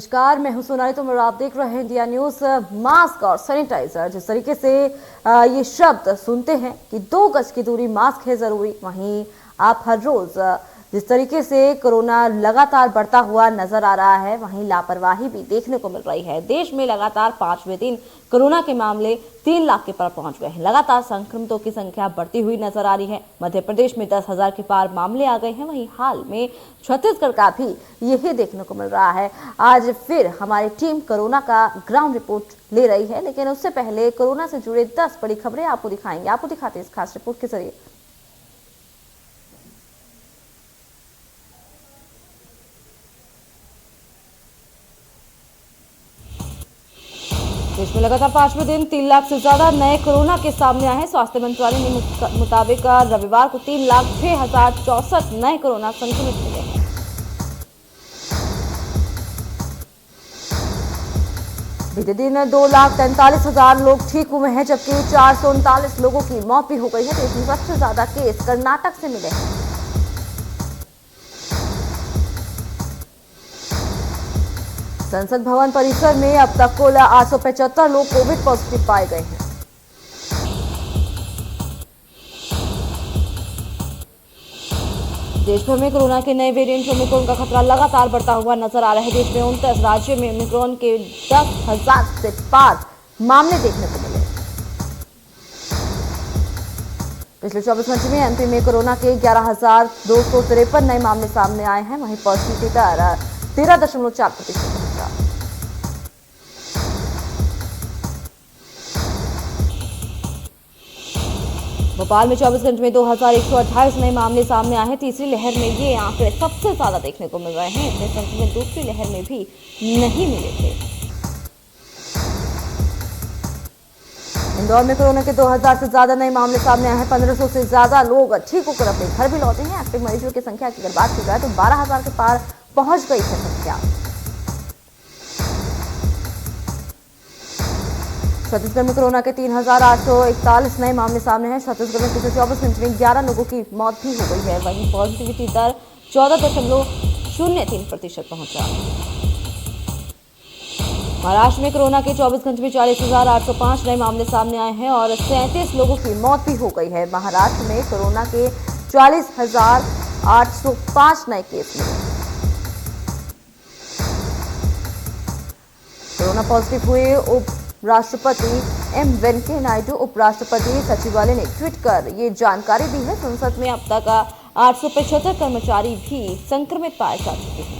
नमस्कार, मैं हूं सोनाली तोमर। आप देख रहे हैं इंडिया न्यूज। मास्क और सैनिटाइजर, जिस तरीके से ये शब्द सुनते हैं कि 2 गज की दूरी, मास्क है जरूरी, वहीं आप हर रोज जिस तरीके से कोरोना लगातार बढ़ता हुआ नजर आ रहा है, वहीं लापरवाही भी देखने को मिल रही है। देश में लगातार 5वें दिन कोरोना के मामले 3 लाख के पार पहुंच गए हैं। लगातार संक्रमितों की संख्या बढ़ती हुई नजर आ रही है। मध्य प्रदेश में 10,000 के पार मामले आ गए हैं। वहीं हाल में छत्तीसगढ़ का भी यही देखने को मिल रहा है। आज फिर हमारी टीम कोरोना का ग्राउंड रिपोर्ट ले रही है, लेकिन उससे पहले कोरोना से जुड़े 10 बड़ी खबरें आपको दिखाएंगे। आपको दिखाते हैं इस खास रिपोर्ट के जरिए। देश में लगातार 5वें दिन 3 लाख से ज्यादा नए कोरोना के सामने आए हैं। स्वास्थ्य मंत्रालय के मुताबिक रविवार को 3,06,064 नए कोरोना संक्रमित मिले हैं। बीते दिन 2,43,000 लोग ठीक हुए हैं, जबकि 439 लोगों की मौत भी हो गई है। देश में सबसे ज्यादा केस कर्नाटक से मिले हैं। संसद भवन परिसर में अब तक कुल 875 लोग कोविड पॉजिटिव पाए गए हैं। देश भर में कोरोना के नए वेरिएंट ओमिक्रॉन का खतरा लगातार बढ़ता हुआ नजर आ रहा है। देश में 29 राज्यों में ओमिक्रॉन के 10,000 से पार मामले देखने को मिले। पिछले 24 घंटे में एमपी में कोरोना के 11,253 नए मामले सामने आए हैं। वहीं पॉजिटिविटी दर 13.4% पहुंचा। भोपाल में 24 घंटे में 2,128 नए मामले सामने आए हैं। तीसरी लहर में ये आंकड़े सबसे ज्यादा देखने को मिल रहे हैं। इतने संक्रमित दूसरी लहर में भी नहीं मिले थे। इंदौर में कोरोना के 2,000 से ज्यादा नए मामले सामने आए हैं। 1,500 से ज्यादा लोग ठीक होकर अपने घर भी लौटे हैं। एक्टिव मरीजों की संख्या की अगर बात की जाए तो 12,000 के पार पहुंच गई है संख्या। छत्तीसगढ़ में कोरोना के 3,841 नए मामले सामने हैं। छत्तीसगढ़ में पिछले 24 घंटे में 11 लोगों की मौत भी हो गई है। वहीं पॉजिटिविटी दर 14.03% पहुंचा। महाराष्ट्र में कोरोना के 24 घंटे में 40,805 नए मामले सामने आए हैं और 37 लोगों की मौत भी हो गई है। महाराष्ट्र में कोरोना के 40,805 नए केस मिले। कोरोना पॉजिटिव हुए उपराष्ट्रपति एम वेंकैया नायडू, उपराष्ट्रपति सचिवालय ने ट्वीट कर ये जानकारी दी है। संसद में अब तक 875 कर्मचारी भी संक्रमित पाए जा चुके हैं।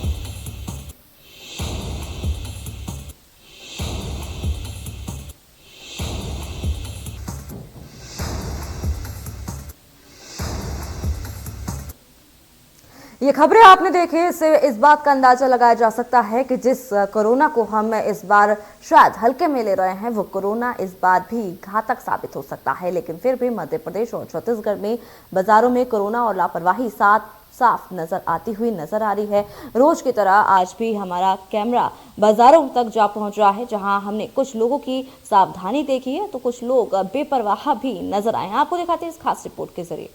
ये खबरें आपने देखी, इससे इस बात का अंदाजा लगाया जा सकता है कि जिस कोरोना को हम इस बार शायद हल्के में ले रहे हैं, वो कोरोना इस बार भी घातक साबित हो सकता है। लेकिन फिर भी मध्य प्रदेश और छत्तीसगढ़ में बाजारों में कोरोना और लापरवाही साफ नजर आती हुई नजर आ रही है। रोज की तरह आज भी हमारा कैमरा बाजारों तक जा पहुंच रहा है, जहां हमने कुछ लोगों की सावधानी देखी है तो कुछ लोग बेपरवाह भी नजर आए हैं। आपको दिखाते हैं इस खास रिपोर्ट के जरिए।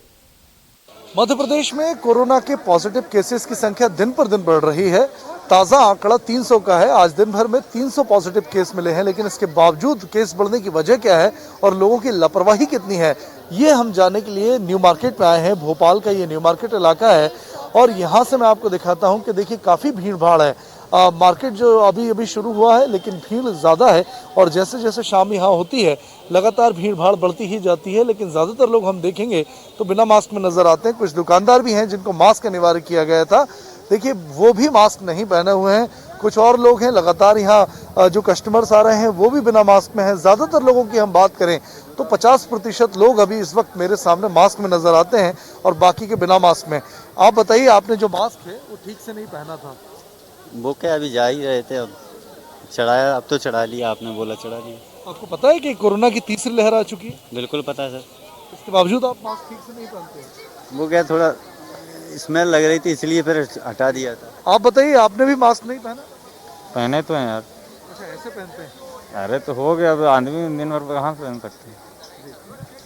मध्य प्रदेश में कोरोना के पॉजिटिव केसेस की संख्या दिन पर दिन बढ़ रही है। ताज़ा आंकड़ा 300 का है। आज दिन भर में 300 पॉजिटिव केस मिले हैं, लेकिन इसके बावजूद केस बढ़ने की वजह क्या है और लोगों की लापरवाही कितनी है, ये हम जानने के लिए न्यू मार्केट में आए हैं। भोपाल का ये न्यू मार्केट इलाका है और यहाँ से मैं आपको दिखाता हूँ कि देखिए काफ़ी भीड़ भाड़ है। मार्केट जो अभी शुरू हुआ है, लेकिन भीड़ ज़्यादा है और जैसे जैसे शाम यहाँ होती है लगातार भीड़ भाड़ बढ़ती ही जाती है। लेकिन ज़्यादातर लोग हम देखेंगे तो बिना मास्क में नज़र आते हैं। कुछ दुकानदार भी हैं जिनको मास्क अनिवार्य किया गया था, देखिए वो भी मास्क नहीं पहने हुए हैं। कुछ और लोग हैं लगातार यहाँ जो कस्टमर्स आ रहे हैं वो भी बिना मास्क में हैं। ज़्यादातर लोगों की हम बात करें तो 50% लोग अभी इस वक्त मेरे सामने मास्क में नज़र आते हैं और बाकी के बिना मास्क में। आप बताइए, आपने जो मास्क है वो ठीक से नहीं पहना था। वो क्या अभी जा ही रहे थे, अब चढ़ाया, अब तो चढ़ा लिया, आपने बोला चढ़ा लिया। आपको पता है कि कोरोना की तीसरी लहर आ चुकी है? बिल्कुल पता है सर। इसके बावजूद आप मास्क ठीक से नहीं पहनते हैं? वो क्या थोड़ा स्मेल लग रही थी इसलिए फिर हटा दिया था। आप बताइए, आपने भी मास्क नहीं पहना? पहने तो हैं यार। अच्छा, ऐसे पहनते हैं? अरे तो हो गया, अब आदमी दिन भर कहाँ पहन सकते हैं।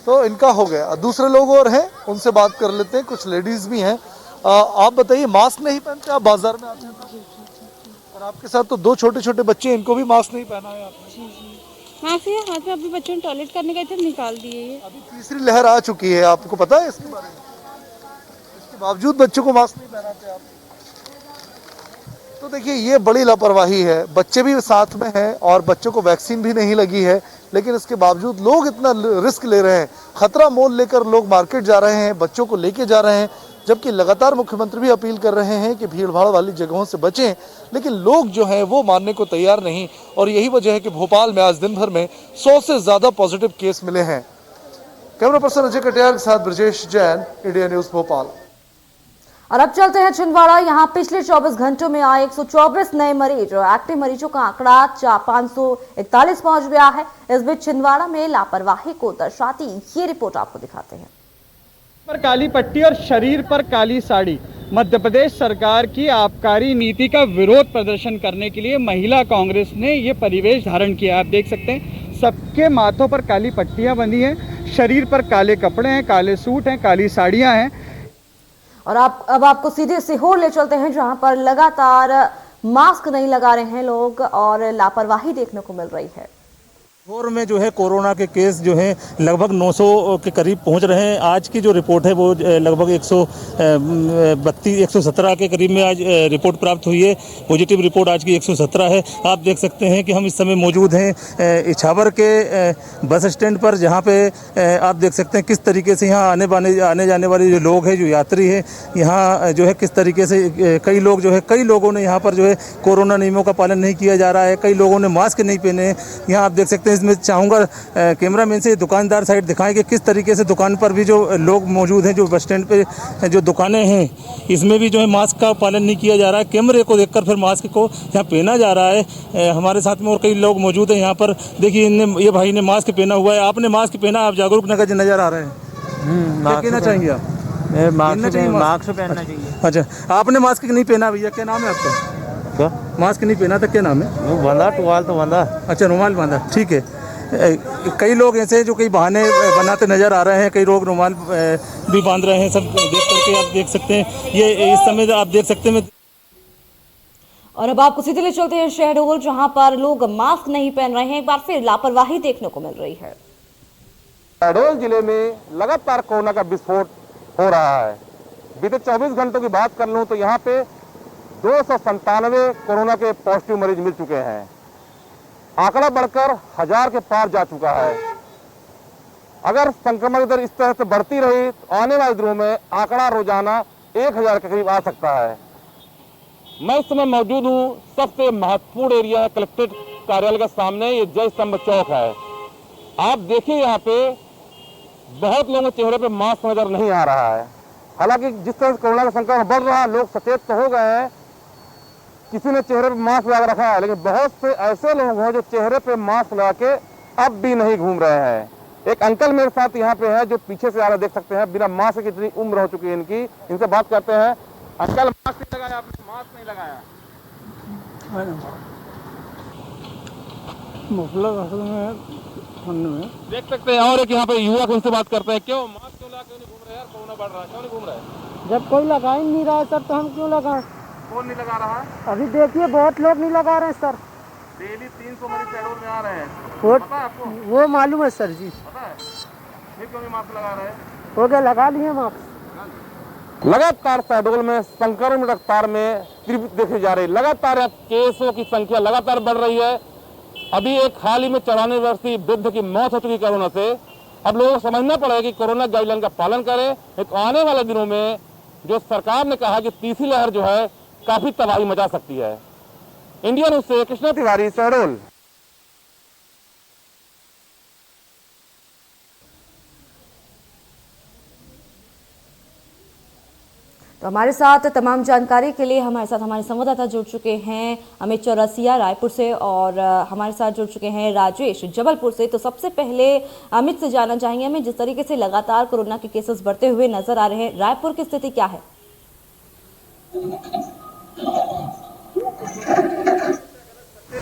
तो इनका हो गया। दूसरे लोग और हैं, उनसे बात कर लेते हैं। कुछ लेडीज भी हैं। आप बताइए, मास्क नहीं पहनते आप बाजार में आते हैं तो? और आपके साथ तो दो छोटे छोटे बच्चे, इनको भी मास्क नहीं पहना है आपने। मास्क ये हाथ में, अभी बच्चों ने टॉयलेट करने गए थे, निकाल दिए ये। अभी तीसरी लहर आ चुकी है, आपको पता है इसके बारे में? इसके बावजूद बच्चों को मास्क नहीं पहनाते आप। तो देखिए ये बड़ी लापरवाही है, बच्चे भी साथ में हैं और बच्चों को वैक्सीन भी नहीं लगी है, लेकिन इसके बावजूद लोग इतना रिस्क ले रहे हैं, खतरा मोल लेकर लोग मार्केट जा रहे हैं, बच्चों को लेके जा रहे हैं, जबकि लगातार मुख्यमंत्री भी अपील कर रहे हैं कि भीड़-भाड़ वाली जगहों से बचें, लेकिन लोग जो हैं वो मानने को तैयार नहीं। और यही वजह है कि भोपाल में आज दिन भर में 100 से ज्यादा पॉजिटिव केस मिले हैं। कैमरा पर्सन अजय कटियार के साथ ब्रजेश जैन, इंडिया न्यूज भोपाल। और अब चलते हैं छिंदवाड़ा। यहाँ पिछले 24 घंटों में आए 124 नए मरीज और एक्टिव मरीजों का आंकड़ा 541 पहुंच गया है। इस बीच छिंदवाड़ा में लापरवाही को दर्शाती ये रिपोर्ट आपको दिखाते हैं। पर काली पट्टी और शरीर पर काली साड़ी, मध्य प्रदेश सरकार की आबकारी नीति का विरोध प्रदर्शन करने के लिए महिला कांग्रेस ने ये परिवेश धारण किया। आप देख सकते हैं सबके माथों पर काली पट्टियां बंधी हैं, शरीर पर काले कपड़े हैं, काले सूट हैं, काली साड़ियां हैं। और अब आपको सीधे सीहोर ले चलते हैं, जहां पर लगातार मास्क नहीं लगा रहे हैं लोग और लापरवाही देखने को मिल रही है। सीहोर में जो है कोरोना के केस जो हैं लगभग 900 के करीब पहुंच रहे हैं। आज की जो रिपोर्ट है वो लगभग 117 के करीब में आज रिपोर्ट प्राप्त हुई है। पॉजिटिव रिपोर्ट आज की 117 है। आप देख सकते हैं कि हम इस समय मौजूद हैं इछावर के बस स्टैंड पर, जहां पे आप देख सकते हैं किस तरीके से यहाँ आने जाने वाले जो लोग हैं, जो यात्री हैं, यहाँ जो है किस तरीके से कई लोगों ने यहाँ पर जो है कोरोना नियमों का पालन नहीं किया जा रहा है। कई लोगों ने मास्क नहीं पहने हैं। यहाँ आप देख सकते हैं, इसमें चाहूँगा कैमरामैन से दुकानदार साइड दिखाएं कि किस तरीके से दुकान पर भी जो लोग मौजूद हैं, जो बस स्टैंड पे जो दुकानें हैं, इसमें भी जो है मास्क का पालन नहीं किया जा रहा है। कैमरे को देखकर फिर मास्क को यहाँ पहना जा रहा है। हमारे साथ में और कई लोग मौजूद हैं यहाँ पर। देखिए ये भाई ने मास्क पहना हुआ है। आपने मास्क पहना, आप जागरूक नजर आ रहे हैं। क्या कहना चाहेंगे आप? मास्क पहनना चाहिए। अच्छा, आपने मास्क नहीं पहना भैया, क्या नाम है आपका? मास्क नहीं पहना था, क्या नाम है? वो बंधा, टुवाल तो बंधा। अच्छा, रुमाल बांधा, ठीक है। कई लोग ऐसे जो कई बहाने बनाते नजर आ रहे हैं, कई लोग रुमाल भी बांध रहे हैं। सब देख करके आप देख सकते हैं, ये इस समय आप देख सकते हैं। और अब आपको सीधे ले चलते हैं शहडोल, जहां पर लोग मास्क नहीं पहन रहे हैं। एक बार फिर लापरवाही देखने को मिल रही है। शहडोल जिले में लगातार कोरोना का विस्फोट हो रहा है। बीते 24 घंटों की बात कर लूं तो यहाँ पे 297 कोरोना के पॉजिटिव मरीज मिल चुके हैं। आंकड़ा बढ़कर 1000 के पार जा चुका है। अगर संक्रमण दर इस तरह से बढ़ती रही तो आने वाले दिनों में आंकड़ा रोजाना 1000 के करीब आ सकता है। मैं इस समय मौजूद हूँ सबसे महत्वपूर्ण एरिया है, कलेक्ट्रेट कार्यालय के सामने। ये जय स्तंभ चौक है। आप देखिए यहाँ पे बहुत लोगों के चेहरे पे मास्क नजर नहीं आ रहा है। हालांकि जिस तरह से कोरोना का संक्रमण बढ़ रहा है, लोग सचेत तो हो गए हैं, किसी ने चेहरे पे मास्क लगा रखा है, लेकिन बहुत से ऐसे लोग हैं जो चेहरे पे मास्क लगा के अब भी नहीं घूम रहे हैं। एक अंकल मेरे साथ यहाँ पे है जो पीछे से आ रहे, देख सकते हैं, बिना मास्क की इतनी उम्र हो चुकी है इनकी। इनसे बात करते हैं। अंकल, मास्क नहीं लगाया आपने? मास्क नहीं लगाया, देख सकते हैं। और एक यहाँ पे युवक, उनसे बात करते हैं। क्यों मास्क क्यों लगा, क्यों नहीं घूम रहे यार? कोरोना बढ़ रहा है, क्यों नहीं घूम रहे? जब कोई लगा ही नहीं रहा है सर, तो हम क्यों लगाएं? कौन नहीं लगा रहा है? अभी देखिए बहुत लोग नहीं लगा रहे हैं सर। डेली 300 मरीज शहडोल में आ रहे हैं, पता है आपको? वो मालूम है सर जी। पता है, फिर क्यों नहीं मास्क लगा रहे हैं? हो गया, लगा लिए मास्क। लगातार शहडोल में संक्रमण रफ्तार में तीव्रता देखी जा रही है। लगातार केसों की संख्या लगातार बढ़ रही है। अभी एक हाल ही में 94 वर्षीय वृद्ध की मौत हो चुकी कोरोना से। अब लोगों को समझना पड़ेगा कि कोरोना गाइडलाइन का पालन करें। एक आने वाले दिनों में जो सरकार ने कहा कि तीसरी लहर जो है काफी तबाही मचा सकती है। इंडिया न्यूज से कृष्णा तिवारी, शहडोल। तो हमारे साथ तमाम जानकारी के लिए हमारे संवाददाता जुड़ चुके हैं, अमित चौरसिया रायपुर से, और हमारे साथ जुड़ चुके हैं राजेश जबलपुर से। तो सबसे पहले अमित से जानना चाहेंगे, हमें जिस तरीके से लगातार कोरोना के केसेस बढ़ते हुए नजर आ रहे हैं, रायपुर की स्थिति क्या है?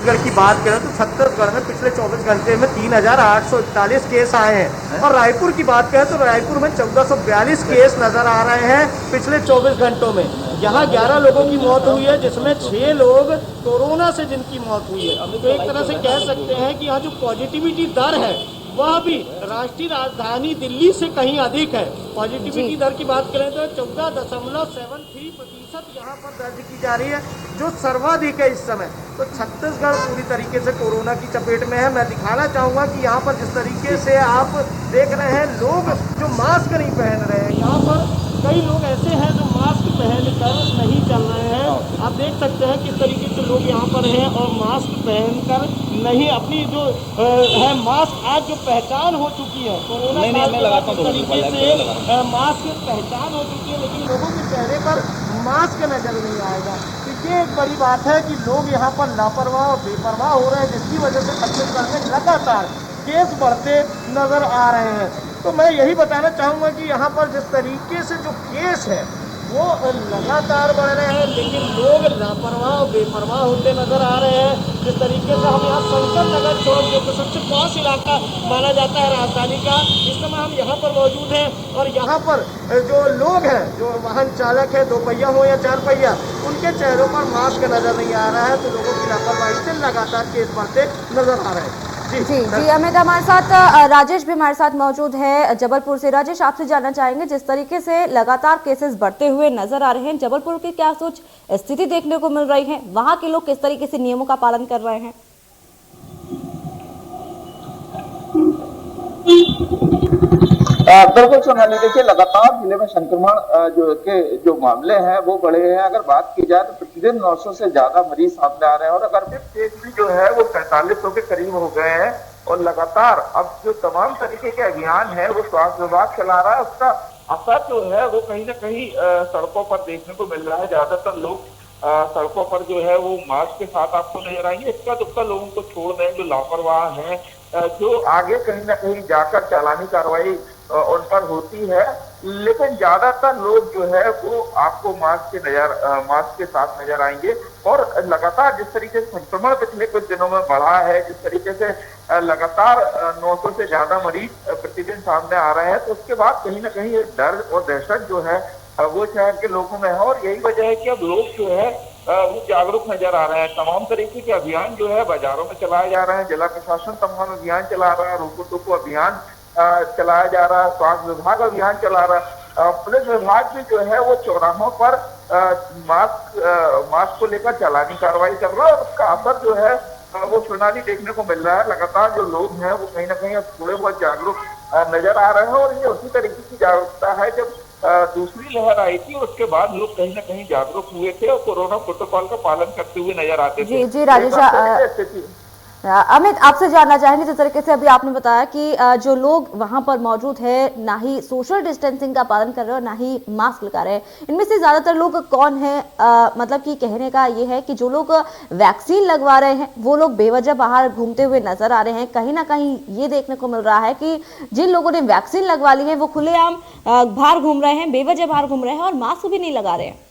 छत्तीसगढ़ की बात करें तो छत्तीसगढ़ में पिछले 24 घंटे में 3,841 केस आए हैं और रायपुर की बात करें तो रायपुर में 1442 केस नजर आ रहे हैं पिछले 24 घंटों में। यहाँ 11 लोगों की मौत हुई है जिसमें 6 लोग कोरोना से जिनकी मौत हुई है। तो एक तरह से कह सकते हैं कि यहाँ जो पॉजिटिविटी दर है वह भी राष्ट्रीय राजधानी दिल्ली से कहीं अधिक है। पॉजिटिविटी दर की बात करें तो 14.73% यहाँ पर दर्ज की जा रही है जो सर्वाधिक है इस समय। तो छत्तीसगढ़ पूरी तरीके से कोरोना की चपेट में है। मैं दिखाना चाहूँगा कि यहाँ पर जिस तरीके से आप देख रहे हैं लोग जो मास्क नहीं पहन रहे हैं, यहाँ पर कई लोग ऐसे हैं जो मास्क पहनकर नहीं चल रहे हैं। आप देख सकते हैं किस तरीके से लोग यहाँ पर हैं और मास्क पहनकर नहीं, अपनी जो है मास्क आज जो पहचान हो चुकी है कोरोना तरीके से मास्क पहचान हो चुकी है, लेकिन लोगों के चेहरे पर मास्क नजर नहीं आएगा। तो ये एक बड़ी बात है कि लोग यहाँ पर लापरवाह और बेपरवाह हो रहे हैं जिसकी वजह से छत्तीसगढ़ में लगातार केस बढ़ते नजर आ रहे हैं। तो मैं यही बताना चाहूँगा कि यहाँ पर जिस तरीके से जो केस है वो लगातार बढ़ रहे हैं, लेकिन लोग लापरवाह और बेपरवाह होते नजर आ रहे हैं। जिस तरीके से हम यहाँ संकट नगर चौक जो कि सबसे पॉश इलाका माना जाता है राजधानी का, इस समय हम यहाँ पर मौजूद हैं और यहाँ पर जो लोग हैं, जो वाहन चालक है, 2 पहिया हो या 4 पहिया, उनके चेहरों पर मास्क नजर नहीं आ रहा है। तो लोगों की लापरवाही से लगातार केस बढ़ते नजर आ रहे हैं। जी अमित, हमारे साथ राजेश भी हमारे साथ मौजूद है जबलपुर से। राजेश, आपसे जानना चाहेंगे जिस तरीके से लगातार केसेस बढ़ते हुए नजर आ रहे हैं, जबलपुर की क्या सोच स्थिति देखने को मिल रही है? वहां के लोग किस तरीके से नियमों का पालन कर रहे हैं? बिल्कुल सोनाली, देखिए लगातार जिले में संक्रमण जो मामले हैं वो बढ़े हैं। अगर बात की जाए तो प्रतिदिन 900 से ज्यादा मरीज सामने आ रहे हैं और अगर केस भी जो है वो 4500 के करीब हो गए हैं। और लगातार अब जो तमाम तरीके के अभियान है वो स्वास्थ्य विभाग चला रहा है, उसका असर जो है वो कहीं ना कहीं सड़कों पर देखने को मिल रहा है। ज्यादातर लोग सड़कों पर जो है वो मास्क के साथ आपको नजर आएंगे। इसका दुक्का लोगों को छोड़ दें जो लापरवाह हैं, जो आगे कहीं ना कहीं जाकर चालानी कार्रवाई उन पर होती है, लेकिन ज्यादातर लोग जो है वो आपको मास्क के साथ नजर आएंगे। और लगातार जिस तरीके से संक्रमण पिछले कुछ दिनों में बढ़ा है, जिस तरीके से लगातार 900 से ज्यादा मरीज प्रतिदिन सामने आ रहे हैं, तो उसके बाद कहीं ना कहीं डर और दहशत जो है वो शहर के लोगों में है। और यही वजह है कि अब लोग जो है वो जागरूक नजर आ रहे हैं। तमाम तरीके के अभियान जो है बाजारों में चलाए जा रहे हैं, जिला प्रशासन तमाम अभियान चला रहा है, रोको टोको अभियान चलाया जा रहा है, स्वास्थ्य विभाग अभियान चला रहा है, पुलिस विभाग भी जो है वो चौराहों पर मास्क को लेकर चालानी कार्रवाई कर रहा है। और उसका असर जो है वो सोनाली देखने को मिल रहा है। लगातार जो लोग हैं वो कहीं ना कहीं अब थोड़े बहुत जागरूक नजर आ रहे हैं। और ये उसी तरीके की जागरूकता है जब दूसरी लहर आई थी, उसके बाद लोग कहीं ना कहीं जागरूक हुए थे और कोरोना प्रोटोकॉल का पालन करते हुए नजर आते थे। जी राजेश, अमित आपसे जानना चाहेंगे जिस तरीके से अभी आपने बताया कि जो लोग वहां पर मौजूद है ना ही सोशल डिस्टेंसिंग का पालन कर रहे हैं और ना ही मास्क लगा रहे हैं, इनमें से ज्यादातर लोग कौन है? मतलब कि कहने का ये है कि जो लोग वैक्सीन लगवा रहे हैं वो लोग बेवजह बाहर घूमते हुए नजर आ रहे हैं। कहीं ना कहीं ये देखने को मिल रहा है कि जिन लोगों ने वैक्सीन लगवा ली है वो खुलेआम बाहर घूम रहे हैं, बेवजह बाहर घूम रहे हैं और मास्क भी नहीं लगा रहे हैं।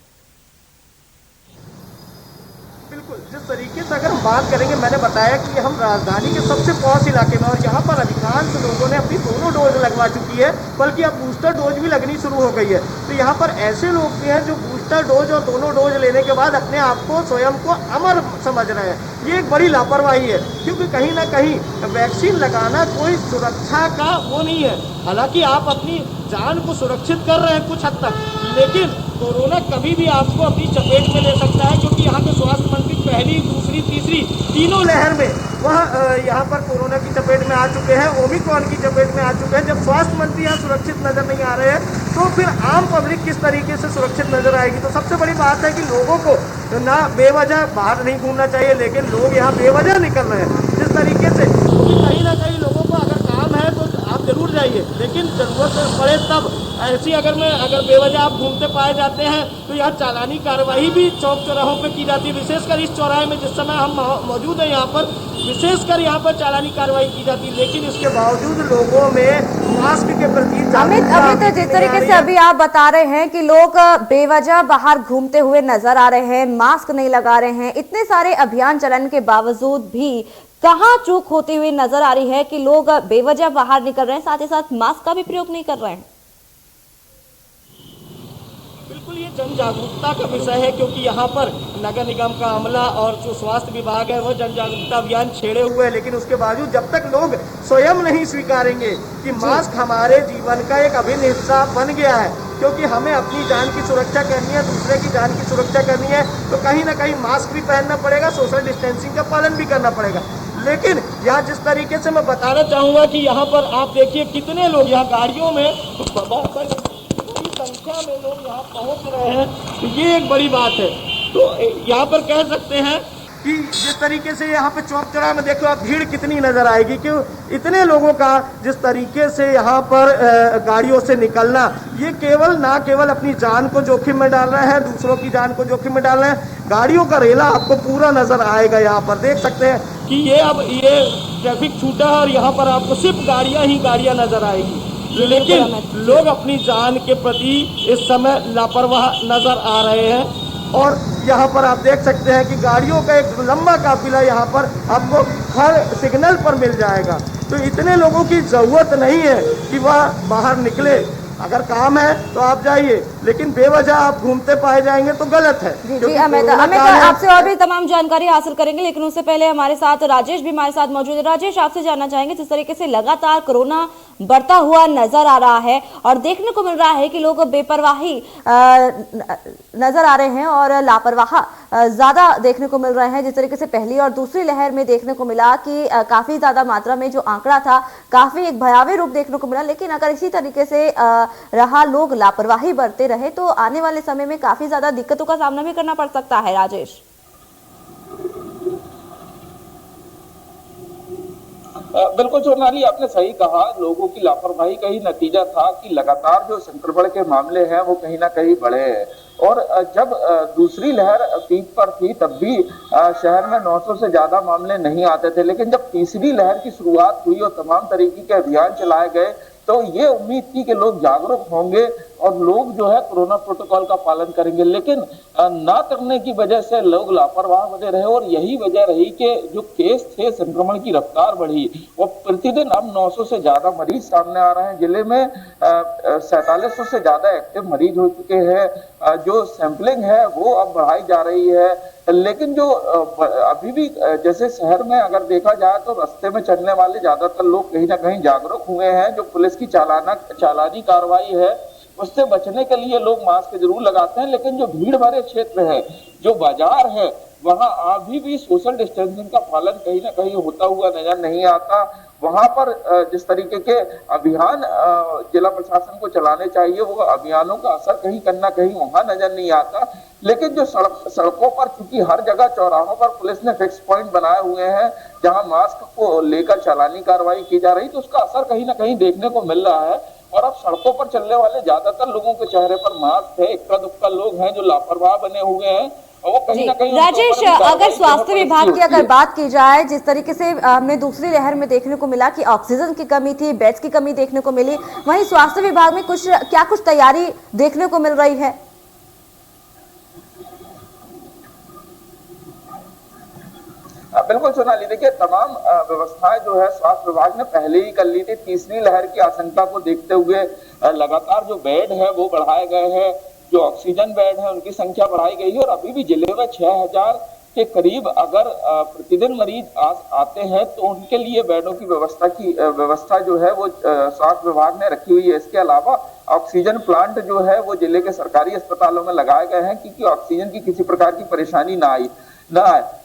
बिल्कुल, जिस तरीके से अगर हम बात करेंगे, मैंने बताया कि हम राजधानी के सबसे पॉश इलाके में और यहाँ पर अधिकांश लोगों ने अपनी दोनों डोज लगवा चुकी है, बल्कि अब बूस्टर डोज भी लगनी शुरू हो गई है। तो यहाँ पर ऐसे लोग भी हैं जो बूस्टर डोज और दोनों डोज लेने के बाद अपने आप को स्वयं को अमर समझ रहे हैं। ये एक बड़ी लापरवाही है, क्योंकि कहीं ना कहीं वैक्सीन लगाना कोई सुरक्षा का वो नहीं है। हालांकि आप अपनी जान को सुरक्षित कर रहे हैं कुछ हद तक, लेकिन कोरोना कभी भी आपको अपनी चपेट में ले सकता है, क्योंकि यहाँ के स्वास्थ्य मंत्री पहली, दूसरी, तीसरी तीनों लहर में वह यहाँ पर कोरोना की चपेट में आ चुके हैं, ओमिक्रॉन की चपेट में आ चुके हैं। जब स्वास्थ्य मंत्री यहाँ सुरक्षित नजर नहीं आ रहे हैं तो फिर आम पब्लिक किस तरीके से सुरक्षित नजर आएगी? तो सबसे बड़ी बात है कि लोगों को ना बेवजह बाहर नहीं घूमना चाहिए, लेकिन लोग यहाँ बेवजह निकल रहे हैं जिस तरीके से। कहीं ना कहीं लोगों को अगर काम है तो आप जरूर जाइए, लेकिन जरूरत पड़े तब। ऐसी अगर बेवजह आप घूमते पाए जाते हैं तो यहाँ चालानी कार्रवाई भी चौक चौराहों पे की जाती है। विशेषकर इस चौराहे में जिस समय हम मौजूद हैं यहाँ पर, विशेषकर यहाँ पर चालानी कार्रवाई की जाती है, लेकिन इसके बावजूद लोगों में मास्क के प्रति अमित, जिस तरीके से अभी आप बता रहे हैं कि लोग बेवजह बाहर घूमते हुए नजर आ रहे हैं, मास्क नहीं लगा रहे हैं, इतने सारे अभियान चलाने के बावजूद भी कहाँ चूक होती हुई नजर आ रही है कि लोग बेवजह बाहर निकल रहे हैं, साथ ही साथ मास्क का भी प्रयोग नहीं कर रहे हैं? बिल्कुल ये जन जागरूकता का विषय है, क्योंकि यहाँ पर नगर निगम का अमला और जो स्वास्थ्य विभाग है वो जन जागरूकता अभियान छेड़े हुए हैं, लेकिन उसके बावजूद जब तक लोग स्वयं नहीं स्वीकारेंगे कि मास्क हमारे जीवन का एक अभिन्न हिस्सा बन गया है, क्योंकि हमें अपनी जान की सुरक्षा करनी है, दूसरे की जान की सुरक्षा करनी है, तो कहीं ना कहीं मास्क भी पहनना पड़ेगा, सोशल डिस्टेंसिंग का पालन भी करना पड़ेगा। लेकिन यहाँ जिस तरीके से मैं बताना चाहूँगा कि यहाँ पर आप देखिए कितने लोग यहाँ गाड़ियों में संख्या में लोग यहाँ पहुँच रहे हैं, तो ये एक बड़ी बात है। तो यहाँ पर कह सकते हैं कि जिस तरीके से यहाँ पे चौक चौराहे में देखो आप भीड़ कितनी नजर आएगी, क्यों इतने लोगों का जिस तरीके से यहाँ पर गाड़ियों से निकलना, ये ना केवल अपनी जान को जोखिम में डाल रहे हैं, दूसरों की जान को जोखिम में डाल रहे हैं। गाड़ियों का रेला आपको पूरा नजर आएगा, यहाँ पर देख सकते हैं कि ये ट्रैफिक छूटा है और यहाँ पर आपको सिर्फ गाड़ियाँ नजर आएगी, लेकिन लोग अपनी जान के प्रति इस समय लापरवाह नजर आ रहे हैं। और यहाँ पर आप देख सकते हैं कि गाड़ियों का एक लंबा काफिला यहाँ पर आपको हर सिग्नल पर मिल जाएगा। तो इतने लोगों की जरूरत नहीं है कि वह बाहर निकले, अगर काम है तो आप जाइए, लेकिन बेवजह आप घूमते पाए जाएंगे तो गलत है। जी अमित, आपसे और भी तमाम जानकारी हासिल करेंगे, लेकिन उससे पहले हमारे साथ राजेश भी हमारे साथ मौजूद है। राजेश, आपसे जानना चाहेंगे, जिस तरीके से लगातार कोरोना बढ़ता हुआ नजर आ रहा है और देखने को मिल रहा है कि लोग बेपरवाही नजर आ रहे हैं और लापरवाह ज्यादा देखने को मिल रहे हैं, जिस तरीके से पहली और दूसरी लहर में देखने को मिला कि काफी ज्यादा मात्रा में जो आंकड़ा था काफी एक भयावह रूप देखने को मिला, लेकिन अगर इसी तरीके से रहा, लोग लापरवाही बरते रहे, तो आने वाले समय में काफी ज्यादा दिक्कतों का सामना भी करना पड़ सकता है। राजेश, बिल्कुल सोनाली, आपने सही कहा, लोगों की लापरवाही का ही नतीजा था कि लगातार जो संक्रमण के मामले हैं वो कहीं ना कहीं बढ़े हैं। और जब दूसरी लहर पीक पर थी तब भी शहर में 900 से ज्यादा मामले नहीं आते थे, लेकिन जब तीसरी लहर की शुरुआत हुई और तमाम तरीके के अभियान चलाए गए तो ये उम्मीद थी कि लोग जागरूक होंगे और लोग जो है कोरोना प्रोटोकॉल का पालन करेंगे, लेकिन ना करने की वजह से लोग लापरवाह बने रहे और यही वजह रही कि जो केस थे, संक्रमण की रफ्तार बढ़ी और प्रतिदिन अब 900 से ज्यादा मरीज सामने आ रहे हैं। जिले में 4700 से ज्यादा एक्टिव मरीज हो चुके हैं। जो सैंपलिंग है वो अब बढ़ाई जा रही है, लेकिन जो अभी भी जैसे शहर में अगर देखा जाए तो रास्ते में चलने वाले ज्यादातर लोग कहीं ना कहीं जागरूक हुए हैं। जो पुलिस की चालानी कार्रवाई है उससे बचने के लिए लोग मास्क जरूर लगाते हैं, लेकिन जो भीड़ भरे क्षेत्र है, जो बाजार है, वहां अभी भी सोशल डिस्टेंसिंग का पालन कहीं ना कहीं होता हुआ नजर नहीं आता। वहां पर जिस तरीके के अभियान जिला प्रशासन को चलाने चाहिए, वो अभियानों का असर कहीं वहां नजर नहीं आता। लेकिन जो सड़कों पर, चूंकि हर जगह चौराहों पर पुलिस ने फिक्स पॉइंट बनाए हुए हैं जहां मास्क को लेकर चालानी कार्रवाई की जा रही, तो उसका असर कहीं ना कहीं देखने को मिल रहा है। और अब सड़कों पर चलने वाले ज्यादातर लोगों के चेहरे पर मास्क है, इक्का दुक्का लोग हैं जो लापरवाह बने हुए हैं। राजेश, अगर स्वास्थ्य विभाग की अगर बात की जाए, जिस तरीके से हमने दूसरी लहर में देखने को मिला कि ऑक्सीजन की कमी थी, बेड्स की कमी देखने को मिली, वहीं स्वास्थ्य विभाग में कुछ तैयारी देखने को मिल रही है? बिल्कुल सोनाली, देखिए तमाम व्यवस्थाएं जो है स्वास्थ्य विभाग ने पहले ही कर ली थी। तीसरी लहर की आशंका को देखते हुए लगातार जो बेड है वो बढ़ाए गए हैं, जो ऑक्सीजन बेड है उनकी संख्या बढ़ाई गई है और अभी भी जिले में 6000 के करीब अगर प्रतिदिन मरीज आते हैं तो उनके लिए बेडों की व्यवस्था जो है वो स्वास्थ्य विभाग ने रखी हुई है। इसके अलावा ऑक्सीजन प्लांट जो है वो जिले के सरकारी अस्पतालों में लगाए गए हैं क्योंकि ऑक्सीजन की किसी प्रकार की परेशानी ना आए।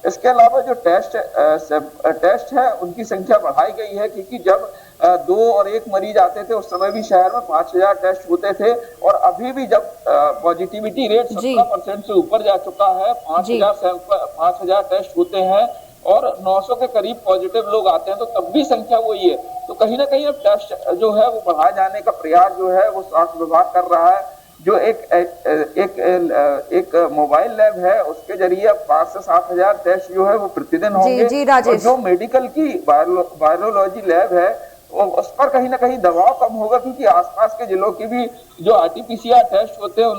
इसके अलावा जो टेस्ट है उनकी संख्या बढ़ाई गई है क्योंकि जब 2 और 1 मरीज आते थे उस समय भी शहर में 5000 टेस्ट होते थे और अभी भी जब पॉजिटिविटी रेट 17% से ऊपर जा चुका है, 5000 टेस्ट होते हैं और 900 के करीब पॉजिटिव लोग आते हैं, तो तब भी संख्या वही है। तो कहीं ना कहीं अब टेस्ट जो है वो बढ़ाए जाने का प्रयास जो है वो स्वास्थ्य विभाग कर रहा है। जो एक मोबाइल लैब है उसके जरिए 5 से 7 हजार टेस्ट जो है वो प्रतिदिन होंगे। जी राजेश। और जो मेडिकल की वायरोलॉजी लैब है उस पर कहीं ना कहीं दबाव कम होगा, क्योंकि आसपास के जिलों की भी जो RT-PCR टेस्ट होते हैं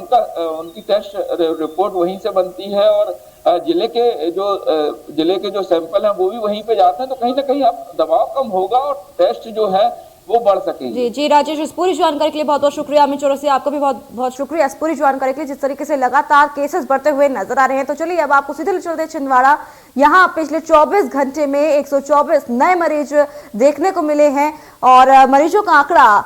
उनकी टेस्ट रिपोर्ट वहीं से बनती है और जिले के जो सैंपल हैं वो भी वहीं पे जाते हैं, तो कहीं ना कहीं अब दबाव कम होगा और टेस्ट जो है वो बढ़ सकेगी। जी राजेश, इस पूरी जानकारी के लिए बहुत बहुत शुक्रिया। अमित चौरसिया, आपका भी बहुत बहुत शुक्रिया इस पूरी जानकारी के लिए। जिस तरीके से लगातार केसेस बढ़ते हुए नजर आ रहे हैं, तो चलिए अब आपको सीधे चलते छिंदवाड़ा। यहाँ पिछले 24 घंटे में 124 नए मरीज देखने को मिले हैं और मरीजों का आंकड़ा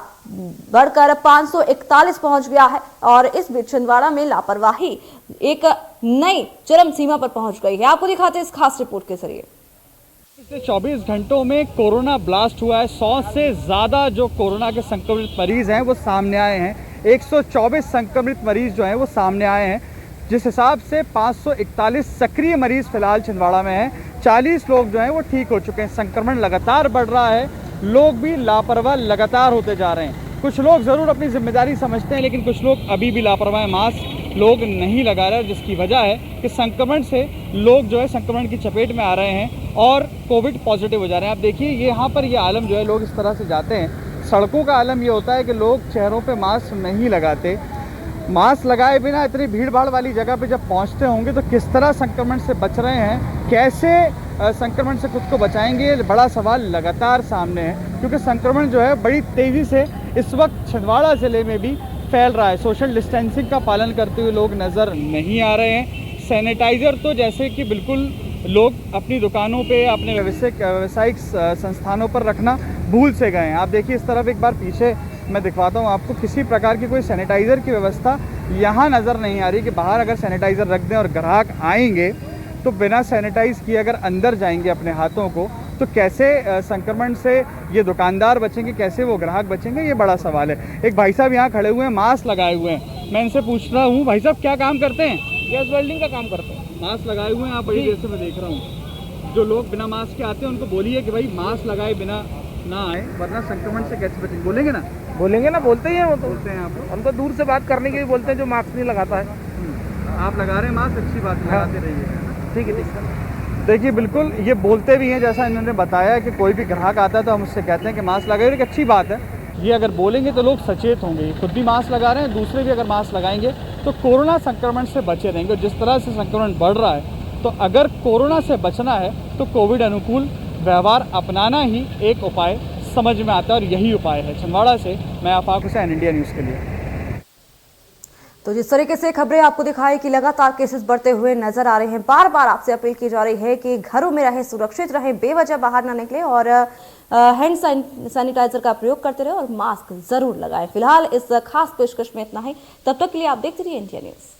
बढ़कर 541 पहुंच गया है और इस बीच छिंदवाड़ा में लापरवाही एक नई चरम सीमा पर पहुंच गई है। आपको दिखाते हैं इस खास रिपोर्ट के जरिए। पिछले 24 घंटों में कोरोना ब्लास्ट हुआ है। 100 से ज़्यादा जो कोरोना के संक्रमित मरीज हैं वो सामने आए हैं। 124 संक्रमित मरीज जो हैं वो सामने आए हैं, जिस हिसाब से 541 सक्रिय मरीज फिलहाल छिंदवाड़ा में हैं। 40 लोग जो हैं वो ठीक हो चुके हैं। संक्रमण लगातार बढ़ रहा है, लोग भी लापरवाह लगातार होते जा रहे हैं। कुछ लोग ज़रूर अपनी जिम्मेदारी समझते हैं, लेकिन कुछ लोग अभी भी लापरवाह हैं। मास्क लोग नहीं लगा रहे, जिसकी वजह है कि संक्रमण से लोग जो है संक्रमण की चपेट में आ रहे हैं और कोविड पॉजिटिव हो जा रहे हैं। आप देखिए यहाँ पर ये आलम जो है, लोग इस तरह से जाते हैं। सड़कों का आलम ये होता है कि लोग चेहरों पे मास्क नहीं लगाते। मास्क लगाए बिना इतनी भीड़ भाड़ वाली जगह पे जब पहुँचते होंगे तो किस तरह संक्रमण से बच रहे हैं, कैसे संक्रमण से खुद को बचाएंगे, बड़ा सवाल लगातार सामने है। क्योंकि संक्रमण जो है बड़ी तेज़ी से इस वक्त छिंदवाड़ा ज़िले में भी फैल रहा है। सोशल डिस्टेंसिंग का पालन करते हुए लोग नज़र नहीं आ रहे हैं। सैनिटाइज़र तो जैसे कि बिल्कुल लोग अपनी दुकानों पे, अपने व्यावसायिक संस्थानों पर रखना भूल से गए हैं। आप देखिए इस तरफ एक बार पीछे मैं दिखवाता हूँ आपको, किसी प्रकार की कोई सैनिटाइज़र की व्यवस्था यहाँ नज़र नहीं आ रही कि बाहर अगर सैनिटाइज़र रख दें और ग्राहक आएंगे तो बिना सैनिटाइज़ किए अगर अंदर जाएंगे अपने हाथों को तो कैसे संक्रमण से ये दुकानदार बचेंगे, कैसे वो ग्राहक बचेंगे, ये बड़ा सवाल है। एक भाई साहब यहाँ खड़े हुए हैं, मास्क लगाए हुए हैं। मैं इनसे पूछ रहा हूँ, भाई साहब क्या काम करते हैं? गैस वेल्डिंग का काम करते हैं। मास्क लगाए हुए हैं आप, बड़ी देर से मैं देख रहा हूँ। जो लोग बिना मास्क के आते हैं उनको बोलिए कि भाई मास्क लगाए बिना ना आए, वरना संक्रमण से कैसे बचेंगे। बोलेंगे ना? बोलेंगे ना, बोलते ही हैं वो तो। बोलते हैं आप? हम तो दूर से बात करने के लिए बोलते हैं जो मास्क नहीं लगाता है। आप लगा रहे हैं मास्क, अच्छी बात है, लगाते रहिए। ठीक है, ठीक है। देखिए बिल्कुल ये बोलते भी हैं, जैसा इन्होंने बताया कि कोई भी ग्राहक आता है तो हम उससे कहते हैं कि मास्क लगाइए, एक अच्छी बात है। ये अगर बोलेंगे तो लोग सचेत होंगे। खुद भी मास्क लगा रहे हैं, दूसरे भी अगर मास्क लगाएंगे तो कोरोना संक्रमण से बचे रहेंगे। और जिस तरह से संक्रमण बढ़ रहा है, तो अगर कोरोना से बचना है तो कोविड अनुकूल व्यवहार अपनाना ही एक उपाय समझ में आता है और यही उपाय है। छिंदवाड़ा से मैं आफाक हुसैन, इंडिया न्यूज़ के लिए। तो जिस तरीके से खबरें आपको दिखाई कि लगातार केसेस बढ़ते हुए नजर आ रहे हैं, बार बार आपसे अपील की जा रही है कि घरों में रहें, सुरक्षित रहें, बेवजह बाहर ना निकलें और हैंड सैनिटाइजर का प्रयोग करते रहें और मास्क जरूर लगाएं। फिलहाल इस खास पेशकश में इतना ही। तब तक के लिए आप देखते रहिए इंडिया न्यूज़।